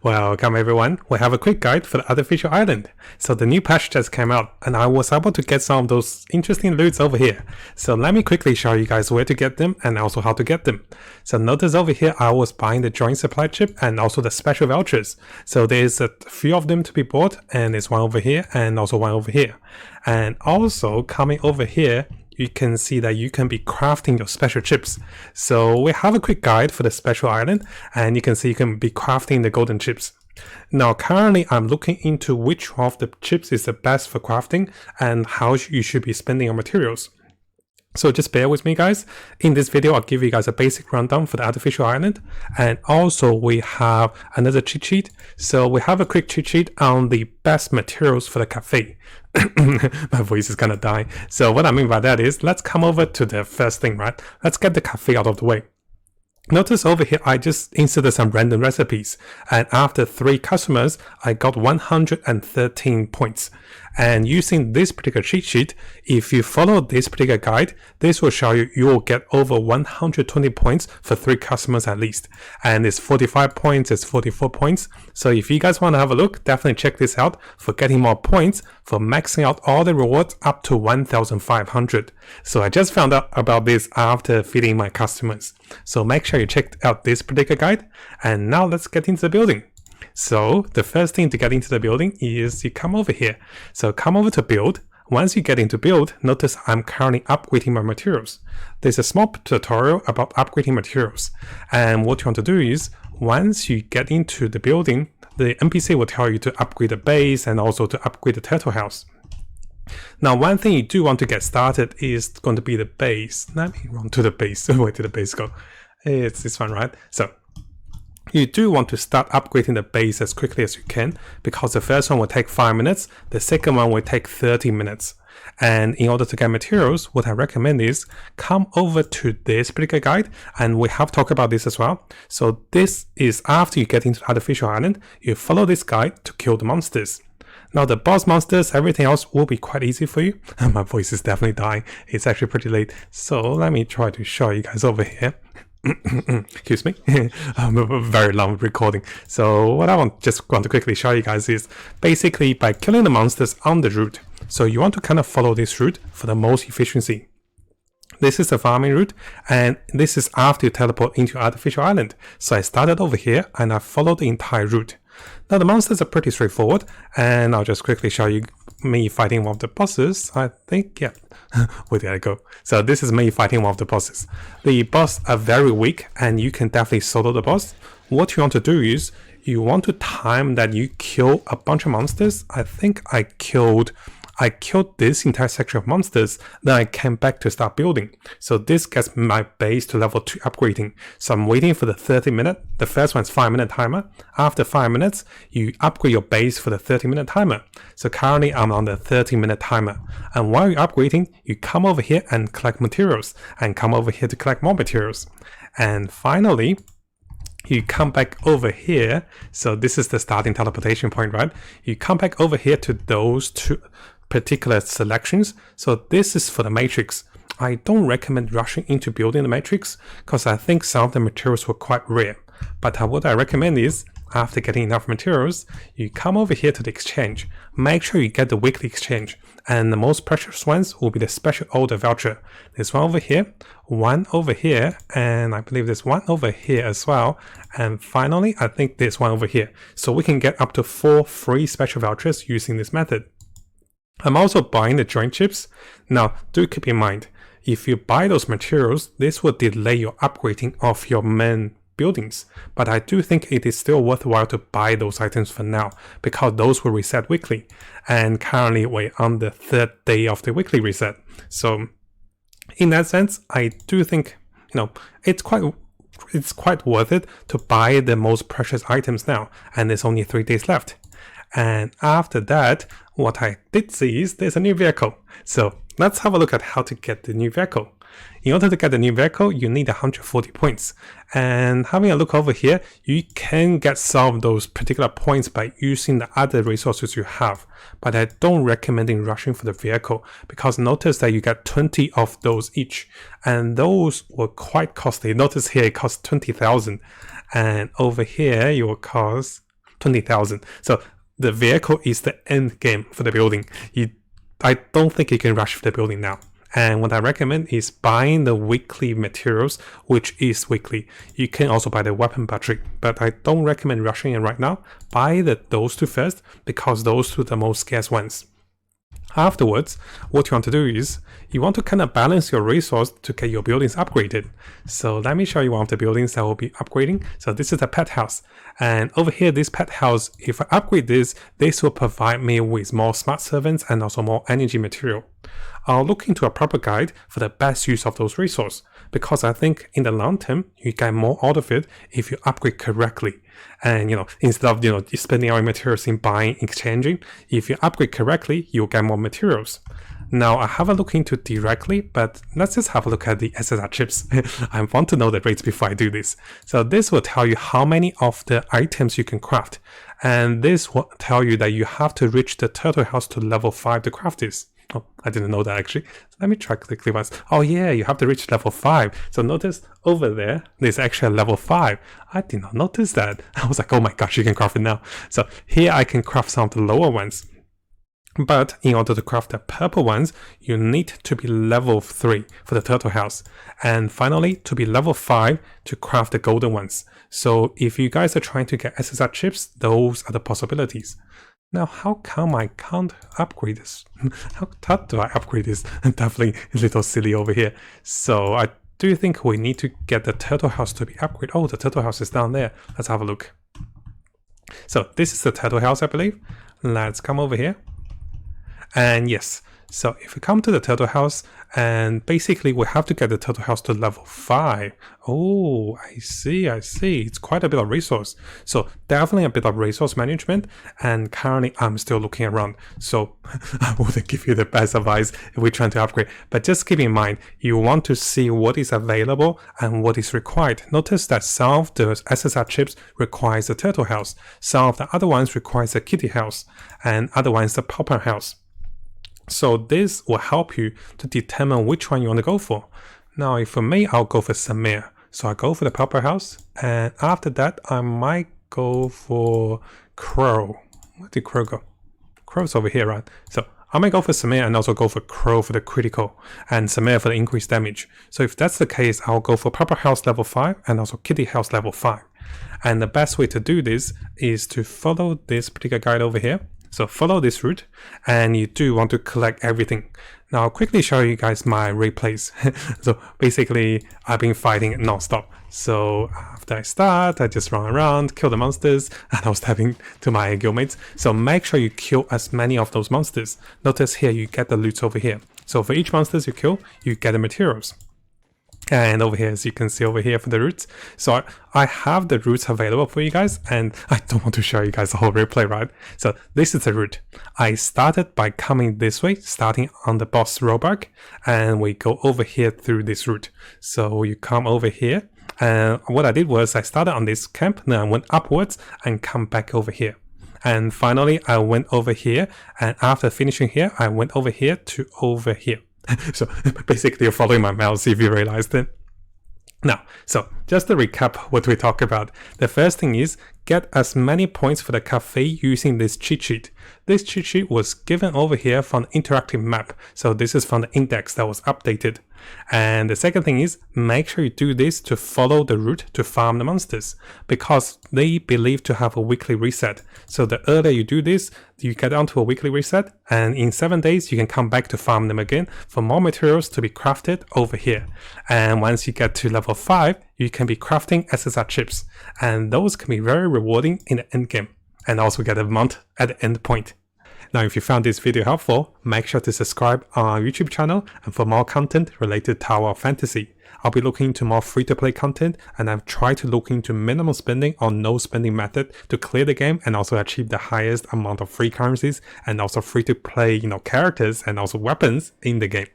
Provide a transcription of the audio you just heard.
Welcome everyone, we have a quick guide for the artificial island. So the new patch just came out and I was able to get some of those interesting loots over here. So let me quickly show you guys where to get them and also how to get them. So notice over here I was buying the joint supply chip and also the special vouchers. So there's a few of them to be bought, and there's one over here and also one over here. And also coming over here, you can see that you can be crafting your special chips. So we have a quick guide for the special island, and you can see you can be crafting the golden chips. Now currently I'm looking into which of the chips is the best for crafting and how you should be spending your materials. So just bear with me guys. In this video I'll give you guys a basic rundown for the artificial island, and also we have another cheat sheet. So we have a quick cheat sheet on the best materials for the cafe. My voice is gonna die. So what I mean by that is, let's come over to the first thing, right? Let's get the cafe out of the way. Notice over here I just inserted some random recipes, and after 3 customers I got 113 points. And using this particular cheat sheet, if you follow this particular guide, this will show you will get over 120 points for 3 customers at least. And it's 45 points, it's 44 points. So if you guys want to have a look, definitely check this out for getting more points for maxing out all the rewards up to 1,500. So I just found out about this after feeding my customers. So make sure you check out this particular guide. And now let's get into the building. So the first thing to get into the building is you come over here. So come over to build. Once you get into build, notice I'm currently upgrading my materials. There's a small tutorial about upgrading materials. And what you want to do is, once you get into the building, the NPC will tell you to upgrade the base and also to upgrade the turtle house. Now one thing you do want to get started is going to be the base. Let me run to the base. Where did the base go? It's this one, right? So you do want to start upgrading the base as quickly as you can, because the first one will take 5 minutes, the second one will take 30 minutes. And in order to get materials, what I recommend is come over to this particular guide, and we have talked about this as well. So this is after you get into the artificial island, you follow this guide to kill the monsters. Now the boss monsters, everything else will be quite easy for you. My voice is definitely dying, it's actually pretty late. So let me try to show you guys over here. Excuse me. A very long recording. So what I just want to quickly show you guys is basically by killing the monsters on the route. So you want to kind of follow this route for the most efficiency. This is the farming route, and this is after you teleport into artificial island. So I started over here and I followed the entire route. Now the monsters are pretty straightforward, and I'll just quickly show you me fighting one of the bosses. I think, yeah. Where did I go? So this is me fighting one of the bosses. The boss are very weak and you can definitely solo the boss. What you want to do is you want to time that you kill a bunch of monsters. I think I killed this entire section of monsters, then I came back to start building. So this gets my base to level 2 upgrading. So I'm waiting for the 30-minute. The first one's 5-minute timer. After 5 minutes, you upgrade your base for the 30-minute timer. So currently I'm on the 30-minute timer. And while you're upgrading, you come over here and collect materials, and come over here to collect more materials. And finally, you come back over here. So this is the starting teleportation point, right? You come back over here to those 2 particular selections. So this is for the matrix. I don't recommend rushing into building the matrix because I think some of the materials were quite rare. But what I recommend is, after getting enough materials, you come over here to the exchange. Make sure you get the weekly exchange, and the most precious ones will be the special order voucher. There's one over here, and I believe there's one over here as well. And finally, I think there's one over here. So we can get up to 4 free special vouchers using this method. I'm also buying the joint chips. Now, do keep in mind, if you buy those materials, this will delay your upgrading of your main buildings. But I do think it is still worthwhile to buy those items for now, because those will reset weekly. And currently we're on the 3rd day of the weekly reset. So in that sense, I do think, it's quite worth it to buy the most precious items now. And there's only 3 days left. And after that, what I did see is there's a new vehicle. So let's have a look at how to get the new vehicle. In order to get the new vehicle, you need 140 points. And having a look over here, you can get some of those particular points by using the other resources you have. But I don't recommend rushing for the vehicle, because notice that you get 20 of those each. And those were quite costly. Notice here it costs 20,000. And over here, it will cost 20,000. So the vehicle is the end game for the building. I don't think you can rush for the building now. And what I recommend is buying the weekly materials, which is weekly. You can also buy the weapon battery, but I don't recommend rushing it right now. Buy those two first, because those two are the most scarce ones. Afterwards, what you want to do is you want to kind of balance your resource to get your buildings upgraded. So let me show you one of the buildings that will be upgrading. So this is the pet house, and over here, this pet house, if I upgrade this will provide me with more smart servants and also more energy material. I'll look into a proper guide for the best use of those resources, because I think in the long term you get more out of it if you upgrade correctly. And instead of spending our materials in buying, exchanging, if you upgrade correctly, you'll get more materials. Now I haven't looked into directly, but let's just have a look at the SSR chips. I want to know the rates before I do this. So this will tell you how many of the items you can craft, and this will tell you that you have to reach the turtle house to level 5 to craft this. Oh, I didn't know that actually. So let me try quickly once. Oh yeah, you have to reach level 5. So notice over there's actually a level 5. I did not notice that. I was like, oh my gosh, you can craft it now. So here I can craft some of the lower ones. But in order to craft the purple ones, you need to be level 3 for the turtle house. And finally, to be level 5 to craft the golden ones. So if you guys are trying to get SSR chips, those are the possibilities. Now, how come I can't upgrade this? How do I upgrade this? Definitely a little silly over here. So I do think we need to get the turtle house to be upgraded. Oh, the turtle house is down there. Let's have a look. So this is the turtle house, I believe. Let's come over here. And yes, so if we come to the turtle house, and basically we have to get the turtle house to level 5. Oh, I see. It's quite a bit of resource. So definitely a bit of resource management, and currently I'm still looking around. So I wouldn't give you the best advice if we're trying to upgrade, but just keep in mind, you want to see what is available and what is required. Notice that some of the SSR chips requires a turtle house, some of the other ones requires a kitty house, and other ones the popper house. So this will help you to determine which one you want to go for. Now, for me, I'll go for Samir. So I go for the purple house, and after that, I might go for Crow. Where did Crow go? Crow's over here, right? So I might go for Samir and also go for Crow for the critical, and Samir for the increased damage. So if that's the case, I'll go for purple house level 5 and also kitty house level 5. And the best way to do this is to follow this particular guide over here. So follow this route, and you do want to collect everything. Now I'll quickly show you guys my replays. So basically I've been fighting non-stop. So after I start, I just run around, kill the monsters, and I was tapping to my guildmates. So make sure you kill as many of those monsters. Notice here you get the loot over here. So for each monsters you kill, you get the materials. And over here, as you can see over here for the routes. So I have the routes available for you guys, and I don't want to show you guys the whole replay, right? So this is the route. I started by coming this way, starting on the boss rollback, and we go over here through this route. So you come over here, and what I did was I started on this camp, then I went upwards and come back over here. And finally, I went over here, and after finishing here, I went over here to over here. So basically you're following my mouse if you realized it. Now, so just to recap what we talked about, the first thing is get as many points for the cafe using this cheat sheet. This cheat sheet was given over here from the interactive map, so this is from the index that was updated. And the second thing is make sure you do this to follow the route to farm the monsters, because they believe to have a weekly reset. So the earlier you do this, you get onto a weekly reset, and in 7 days you can come back to farm them again for more materials to be crafted over here. And once you get to level 5, you can be crafting SSR chips, and those can be very rewarding in the end game, and also get a mount at the end point. Now, if you found this video helpful, make sure to subscribe on our YouTube channel and for more content related to Tower of Fantasy. I'll be looking into more free-to-play content, and I've tried to look into minimum spending or no spending method to clear the game and also achieve the highest amount of free currencies and also free-to-play, characters and also weapons in the game.